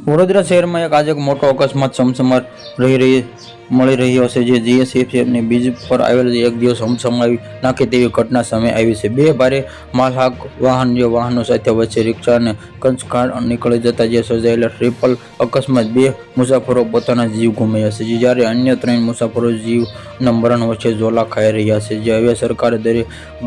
વડોદરા શહેરમાં આજે એક મોટો અકસ્માત સમસમાર મળી રહ્યો છે, જે જીએસએફની બીજ પર આવેલ એક દિવસ સમસમાવી નાખે તેવી ઘટના સામે આવી છે। બે ભારે માલવાહક વાહનો સાથે વચ્ચે રિક્ષા અને કંચકાળ નીકળી જતા જે સર્જાયેલા ટ્રિપલ અકસ્માત બે મુસાફરો પોતાના જીવ ગુમાવ્યા છે, જ્યારે અન્ય 3 મુસાફરો જીવના મરણ વચ્ચે ઝોલા ખાઈ રહ્યા છે। જે હવે સરકાર દરેક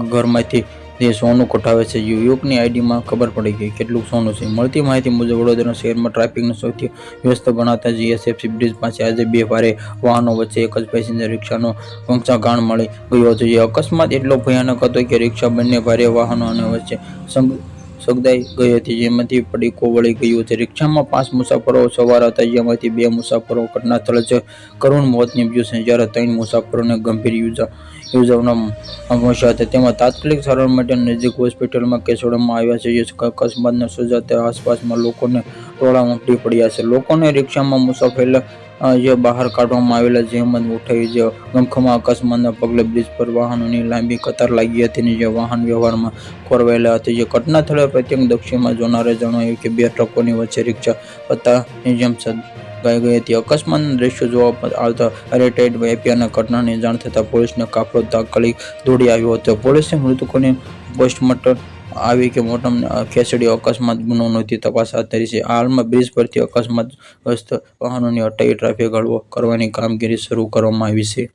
ઘરમાંથી સોનું કઢાવે છે। યુવકની આઈડીમાં ખબર પડી ગઈ કેટલું સોનું છે। મળતી માહિતી મુજબ વડોદરા શહેરમાં ટ્રાફિકનો સૌથી વ્યસ્ત ગણાતા જીએસએફસી બ્રિજ પાસે આજે બે ભારે વાહનો વચ્ચે એક જ પેસેન્જર રિક્ષાનો પંચાગાણ મળી ગયો હતો। જે અકસ્માત એટલો ભયાનક હતો કે રિક્ષા બંને ભારે વાહનો અને વચ્ચે સગદાઈ ગઈ હતી, જેમાંથી પડીકો વળી ગયું હતું। રિક્ષામાં 5 મુસાફરો સવાર હતા, જેમાંથી 2 મુસાફરો ઘટના સ્થળે જ કરુણ મોત નીપજ્યું છે, જ્યારે 3 મુસાફરોને ગંભીર ઇજાઓના પહોંચ્યા હતા। તેમાં તાત્કાલિક સારવાર માટે નજીક હોસ્પિટલમાં ખસેડવામાં આવ્યા છે। જે અકસ્માતને સર્જાતા આસપાસના લોકોને ટોળા ઉમટી પડ્યા છે। લોકોને રિક્ષામાં મુસાફરી બહાર કાઢવામાં આવેલા જહેમત ઉઠાવી। જે ગમખ્વાર અકસ્માતના પગલે બ્રિજ પર વાહનોની લાંબી કતાર લાગી હતી, જે વાહન વ્યવહારમાં ખોરવાયેલા હતા। જે ઘટના સ્થળે પ્રત્યક્ષદર્શીમાં જોનારે જણાવ્યું કે 2 ટ્રકોની વચ્ચે રિક્ષા પત્તાની જેમ સળગાઈ ગઈ હતી। અકસ્માતના દ્રશ્યો જોવા આવતા એરટાઇટ એપિયાને ઘટનાની જાણ થતાં પોલીસનો કાફલો તાત્કાલિક દોડી આવ્યો હતો। પોલીસે મૃતકોને પોસ્ટમોર્ટમ આવી કે મોટમ ખેસડી અકસ્માત ગુનો નોંધી તપાસ હાથ ધરી છે। હાલમાં બ્રિજ પરથી અકસ્માતગ્રસ્ત વાહનોની હટાવી ટ્રાફિક હળવો કરવાની કામગીરી શરૂ કરવામાં આવી છે।